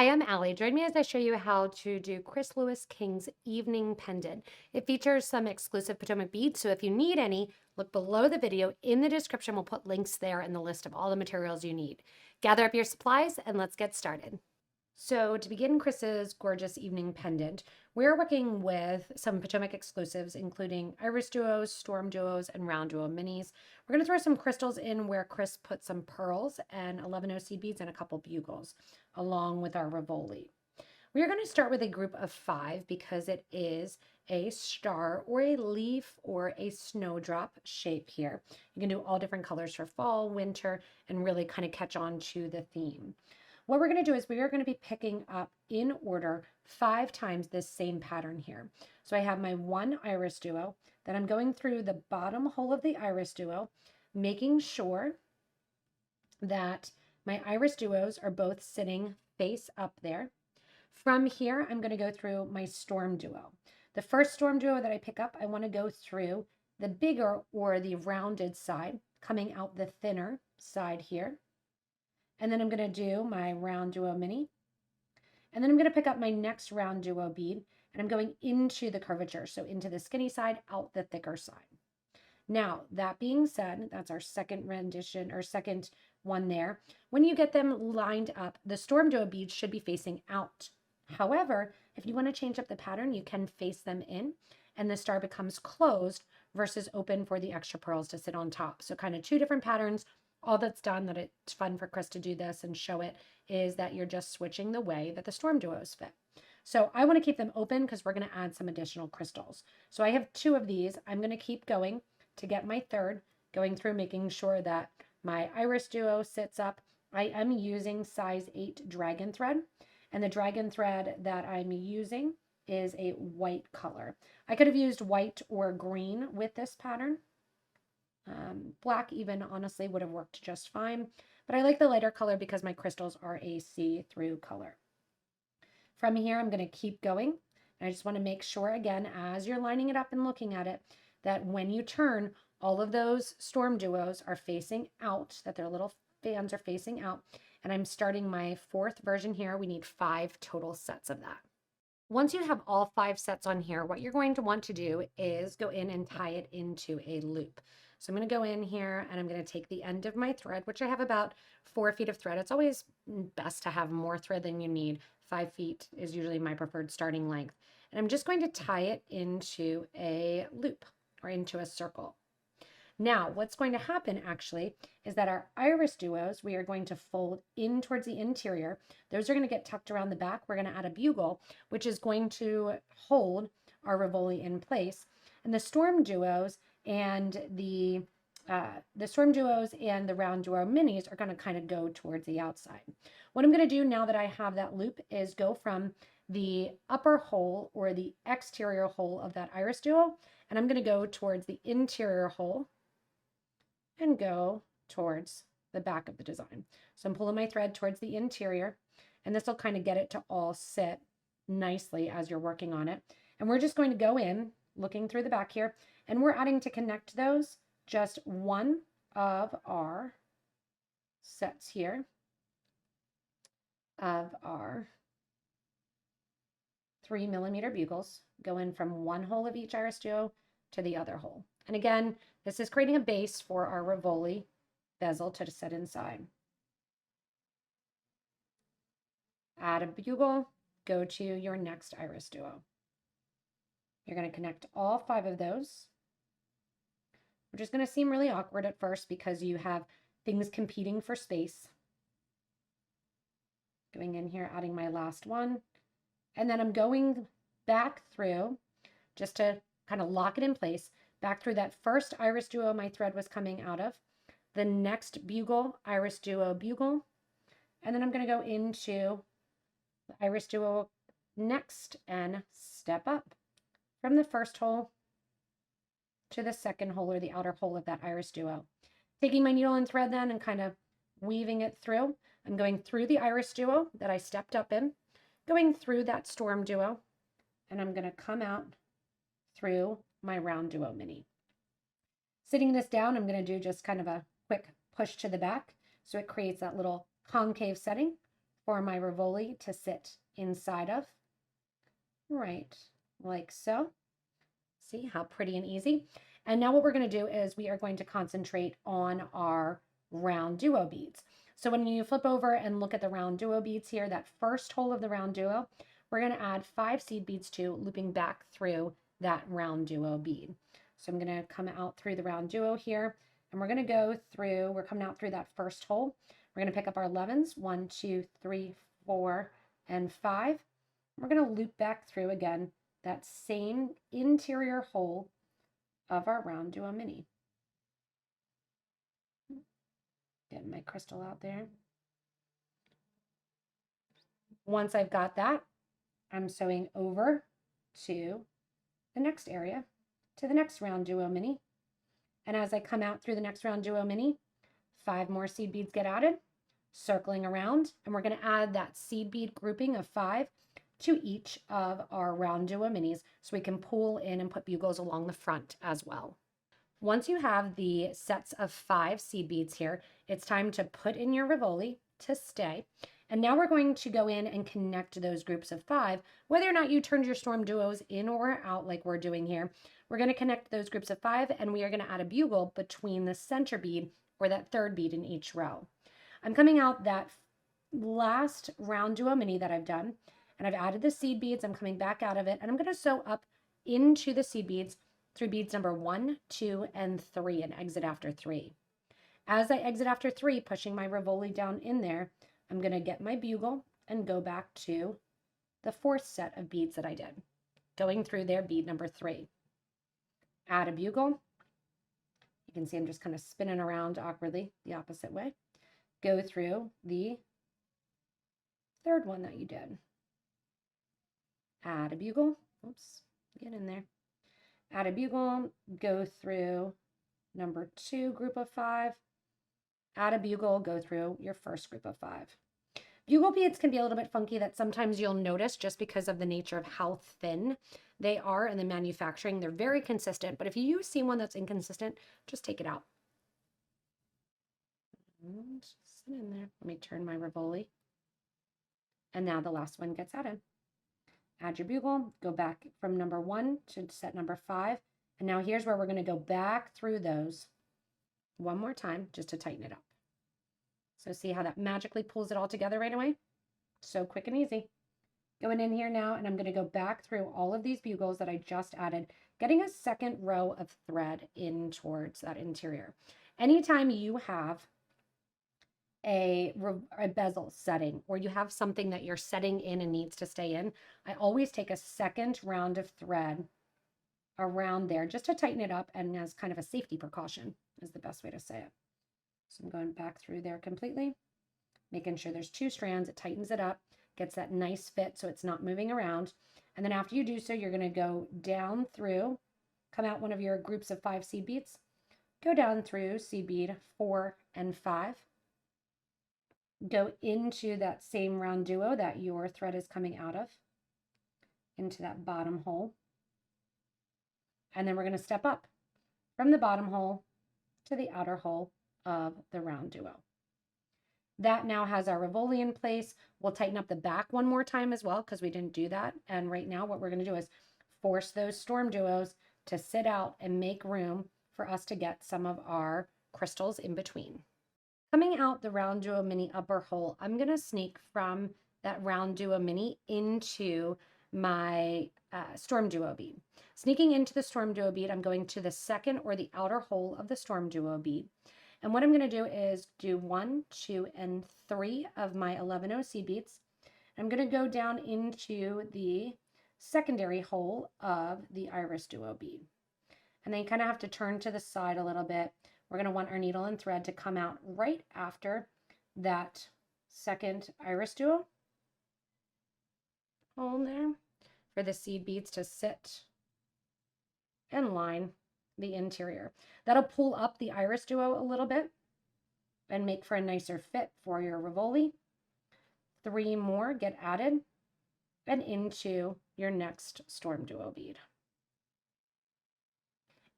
Hi, I'm Allie. Join me as I show you how to do Chris Lewis King's Evening Pendant. It features some exclusive Potomac beads, so if you need any, look below the video. In the description, we'll put links there and the list of all the materials you need. Gather up your supplies and let's get started. So to begin Chris's gorgeous evening pendant, we're working with some Potomac exclusives, including IrisDuos, StormDuos, and RounDuo Minis. We're going to throw some crystals in where Chris put some pearls and 11 seed beads and a couple bugles, along with our Rivoli. We are going to start with a group of 5 because it is a star or a leaf or a snowdrop shape here. You can do all different colors for fall, winter, and really kind of catch on to the theme. What we're going to do is we are going to be picking up in order 5 times this same pattern here. So I have my one IrisDuo, then I'm going through the bottom hole of the IrisDuo, making sure that my IrisDuos are both sitting face up there. From here, I'm going to go through my StormDuo. The first StormDuo that I pick up, I want to go through the bigger or the rounded side, coming out the thinner side here. And then I'm going to do my RounDuo Mini. And then I'm going to pick up my next RounDuo bead, and I'm going into the curvature, so into the skinny side, out the thicker side. Now, that being said, that's our second rendition, or second one there. When you get them lined up, the StormDuo beads should be facing out. However, if you want to change up the pattern, you can face them in, and the star becomes closed versus open for the extra pearls to sit on top. So kind of 2 different patterns. All that's done, that it's fun for Chris to do this and show it, is that you're just switching the way that the StormDuos fit. So I want to keep them open because we're going to add some additional crystals. So I have 2 of these. I'm going to keep going to get my third, going through making sure that my IrisDuo sits up. I am using size 8 dragon thread, and the dragon thread that I'm using is a white color. I could have used white or green with this pattern. Black even honestly would have worked just fine, but I like the lighter color because my crystals are a see-through color. From here, I'm going to keep going. And I just want to make sure, again, as you're lining it up and looking at it, that when you turn, all of those StormDuos are facing out, that their little fans are facing out. And I'm starting my 4th version here. We need 5 total sets of that. Once you have all 5 sets on here, what you're going to want to do is go in and tie it into a loop. So I'm going to go in here and I'm going to take the end of my thread, which I have about 4 feet of thread. It's always best to have more thread than you need. 5 feet is usually my preferred starting length. And I'm just going to tie it into a loop or into a circle. Now, what's going to happen actually is that our IrisDuos, we are going to fold in towards the interior. Those are going to get tucked around the back. We're going to add a bugle, which is going to hold our Rivoli in place. And the StormDuos and the StormDuos and the RounDuo Minis are going to kind of go towards the outside. What I'm going to do now that I have that loop is go from the upper hole or the exterior hole of that IrisDuo, and I'm going to go towards the interior hole and go towards the back of the design. So I'm pulling my thread towards the interior, and this will kind of get it to all sit nicely as you're working on it. And we're just going to go in, looking through the back here, and we're adding to connect those just one of our sets here of our 3mm bugles, go in from one hole of each IrisDuo to the other hole. And again, this is creating a base for our Rivoli bezel to sit inside. Add a bugle, go to your next IrisDuo. You're going to connect all 5 of those, which is going to seem really awkward at first because you have things competing for space. Going in here, adding my last one, and then I'm going back through just to kind of lock it in place, back through that first IrisDuo my thread was coming out of, the next bugle, IrisDuo bugle, and then I'm going to go into the IrisDuo next and step up from the first hole to the second hole or the outer hole of that IrisDuo. Taking my needle and thread then and kind of weaving it through. I'm going through the IrisDuo that I stepped up in, going through that StormDuo, and I'm going to come out through my RounDuo Mini. Sitting this down, I'm going to do just kind of a quick push to the back so it creates that little concave setting for my Rivoli to sit inside of, right, like so. See how pretty and easy? And now what we're going to do is we are going to concentrate on our RounDuo beads. So when you flip over and look at the RounDuo beads here, that first hole of the RounDuo, we're going to add 5 seed beads to, looping back through that RounDuo bead. So I'm going to come out through the RounDuo here, and we're going to go through, we're coming out through that first hole. We're going to pick up our 11s, 1, 2, 3, 4, and 5. We're going to loop back through again that same interior hole of our RounDuo Mini. Getting my crystal out there. Once I've got that, I'm sewing over to the next area, to the next RounDuo Mini. And as I come out through the next RounDuo Mini, 5 more seed beads get added, circling around, and we're going to add that seed bead grouping of 5 to each of our RounDuo Minis so we can pull in and put bugles along the front as well. Once you have the sets of 5 seed beads here, it's time to put in your Rivoli to stay. And now we're going to go in and connect those groups of 5, whether or not you turned your StormDuos in or out like we're doing here. We're going to connect those groups of 5, and we are going to add a bugle between the center bead or that third bead in each row. I'm coming out that last RounDuo Mini that I've done, and I've added the seed beads. I'm coming back out of it, and I'm going to sew up into the seed beads through beads number 1, 2, and 3, and exit after 3. As I exit after 3, pushing my Rivoli down in there, I'm going to get my bugle and go back to the 4th set of beads that I did, going through there, bead number 3. Add a bugle. You can see I'm just kind of spinning around awkwardly the opposite way. Go through the 3rd one that you did. Add a bugle. Oops, get in there. Add a bugle, go through number 2 group of 5. Add a bugle, go through your first group of 5. Bugle beads can be a little bit funky, that sometimes you'll notice just because of the nature of how thin they are in the manufacturing. They're very consistent, but if you see one that's inconsistent, just take it out. And just sit in there. Let me turn my Rivoli. And now the last one gets added. Add your bugle, go back from number 1 to set number 5. And now here's where we're going to go back through those one more time just to tighten it up. So see how that magically pulls it all together right away? So quick and easy. Going in here now, and I'm going to go back through all of these bugles that I just added, getting a second row of thread in towards that interior. Anytime you have a bezel setting, or you have something that you're setting in and needs to stay in, I always take a second round of thread around there just to tighten it up, and as kind of a safety precaution is the best way to say it. So I'm going back through there completely, making sure there's 2 strands. It tightens it up, gets that nice fit so it's not moving around. And then after you do so, you're going to go down through, come out one of your groups of 5 seed beads, go down through seed bead 4 and 5, go into that same RounDuo that your thread is coming out of, into that bottom hole. And then we're going to step up from the bottom hole to the outer hole of the RounDuo. That now has our Rivoli in place. We'll tighten up the back one more time as well because we didn't do that. And right now what we're going to do is force those StormDuos to sit out and make room for us to get some of our crystals in between. Coming out the RounDuo Mini upper hole, I'm going to sneak from that RounDuo Mini into my StormDuo bead. Sneaking into the StormDuo bead, I'm going to the second or the outer hole of the StormDuo bead. And what I'm going to do is do 1, 2, and 3 of my 11 seed beads. I'm going to go down into the secondary hole of the IrisDuo bead. And then you kind of have to turn to the side a little bit. We're going to want our needle and thread to come out right after that second IrisDuo hole there for the seed beads to sit and line the interior. That'll pull up the IrisDuo a little bit and make for a nicer fit for your Rivoli. 3 more get added and into your next StormDuo bead.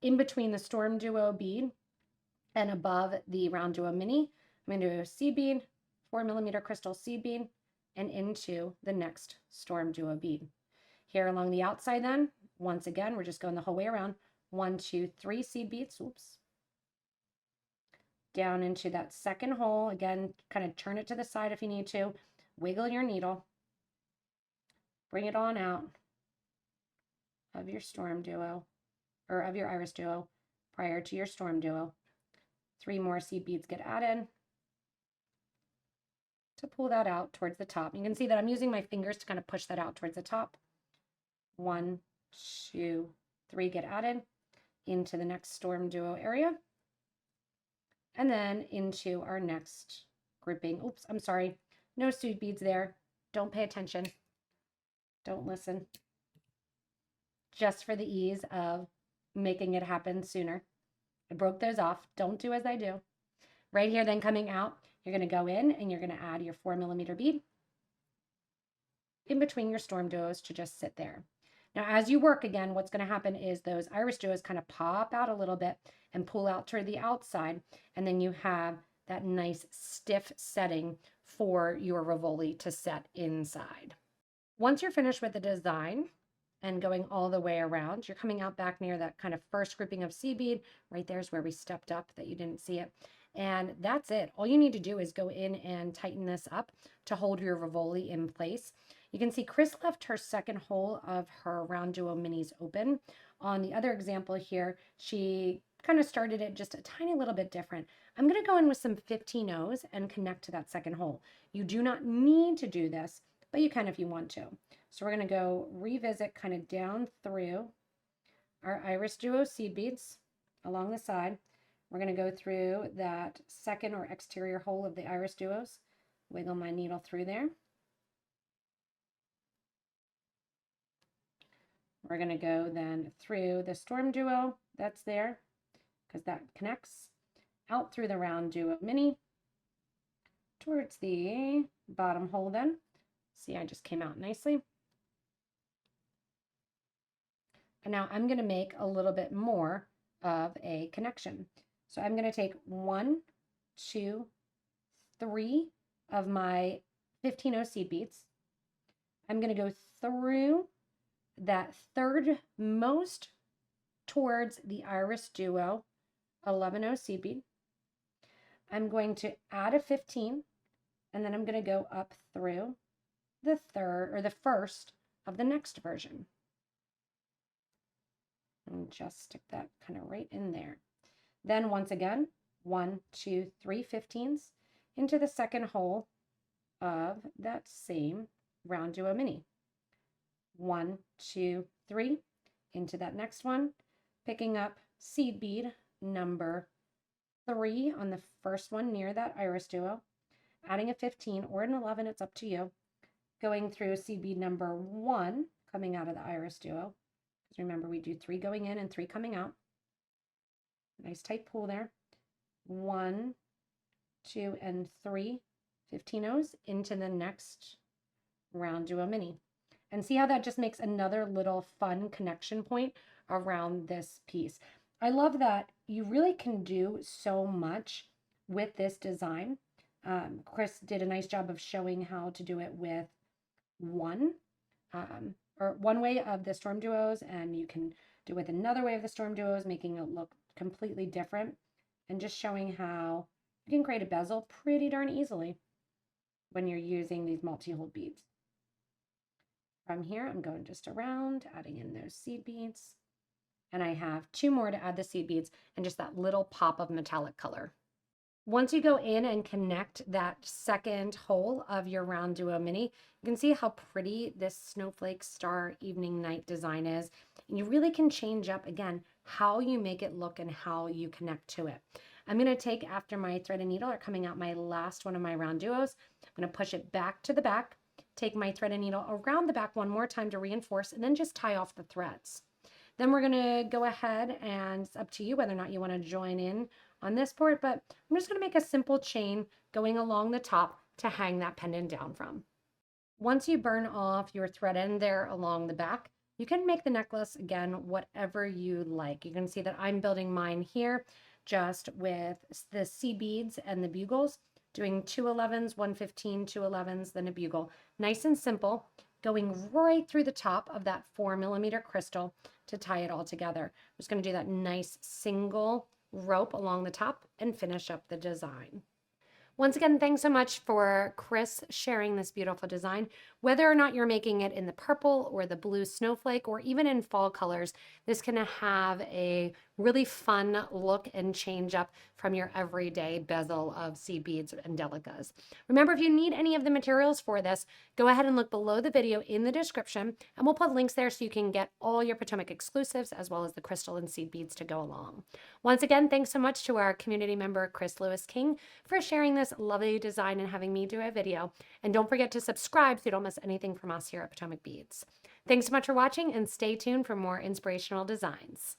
In between the StormDuo bead and above the RounDuo Mini, I'm going to do a seed bead, 4mm crystal seed bead, and into the next StormDuo bead. Here along the outside then, once again, we're just going the whole way around. 1, 2, 3 seed beads, oops. Down into that second hole. Again, kind of turn it to the side if you need to. Wiggle your needle. Bring it on out of your StormDuo, or of your IrisDuo prior to your StormDuo. 3 more seed beads get added to pull that out towards the top. You can see that I'm using my fingers to kind of push that out towards the top. 1, 2, 3 get added into the next StormDuo area, and then into our next grouping. Oops, I'm sorry, no seed beads there. Don't pay attention. Don't listen. Just for the ease of making it happen sooner. I broke those off. Don't do as I do. Right here then coming out, you're going to go in and you're going to add your 4mm bead in between your StormDuos to just sit there. Now, as you work again, what's going to happen is those IrisDuos kind of pop out a little bit and pull out toward the outside, and then you have that nice stiff setting for your Rivoli to set inside. Once you're finished with the design and going all the way around, you're coming out back near that kind of first grouping of seed bead. Right there's where we stepped up that you didn't see it. And that's it. All you need to do is go in and tighten this up to hold your Rivoli in place. You can see Chris left her second hole of her RounDuo Minis open. On the other example here, she kind of started it just a tiny little bit different. I'm going to go in with some 15-0s and connect to that second hole. You do not need to do this, but you can if you want to. So we're going to go revisit kind of down through our IrisDuo seed beads along the side. We're going to go through that second or exterior hole of the IrisDuos. Wiggle my needle through there. We're going to go then through the StormDuo that's there, because that connects, out through the RounDuo Mini towards the bottom hole then. See, I just came out nicely. And now I'm going to make a little bit more of a connection. So I'm going to take 1, 2, 3 of my 15-0 seed beads. I'm going to go through that third most towards the IrisDuo 11-0 seed bead. I'm going to add a 15, and then I'm going to go up through the third or the first of the next version. And just stick that kind of right in there. Then once again, 1, 2, 3 15s into the second hole of that same RounDuo Mini. 1, 2, 3 into that next one, picking up seed bead number 3 on the first one near that IrisDuo, adding a 15 or an 11, it's up to you, going through seed bead number 1 coming out of the IrisDuo, because remember we do 3 going in and 3 coming out. Nice tight pull there. 1, 2, and 3 15-0s into the next RounDuo Mini. And see how that just makes another little fun connection point around this piece. I love that you really can do so much with this design. Chris did a nice job of showing how to do it with one way of the StormDuos, and you can do it with another way of the StormDuos, making it look completely different, and just showing how you can create a bezel pretty darn easily when you're using these multi-hole beads. From here, I'm going just around, adding in those seed beads. And I have 2 more to add the seed beads and just that little pop of metallic color. Once you go in and connect that second hole of your RounDuo Mini, you can see how pretty this snowflake star evening night design is. And you really can change up, again, how you make it look and how you connect to it. I'm going to take, after my thread and needle are coming out my last one of my RounDuos, I'm going to push it back to the back, take my thread and needle around the back one more time to reinforce, and then just tie off the threads. Then we're going to go ahead, and it's up to you whether or not you want to join in on this part, but I'm just going to make a simple chain going along the top to hang that pendant down from. Once you burn off your thread end there along the back, you can make the necklace, again, whatever you like. You can see that I'm building mine here just with the seed beads and the bugles, doing 211s, 115, 211s, then a bugle. Nice and simple, going right through the top of that 4mm crystal to tie it all together. I'm just going to do that nice single rope along the top and finish up the design. Once again, thanks so much for Chris sharing this beautiful design. Whether or not you're making it in the purple or the blue snowflake or even in fall colors, this can have a really fun look and change up from your everyday bezel of seed beads and delicas. Remember, if you need any of the materials for this, go ahead and look below the video in the description, and we'll put links there so you can get all your Potomac exclusives as well as the crystal and seed beads to go along. Once again, thanks so much to our community member, Chris Lewis King, for sharing this lovely design and having me do a video. And don't forget to subscribe so you don't miss anything from us here at Potomac Beads. Thanks so much for watching, and stay tuned for more inspirational designs.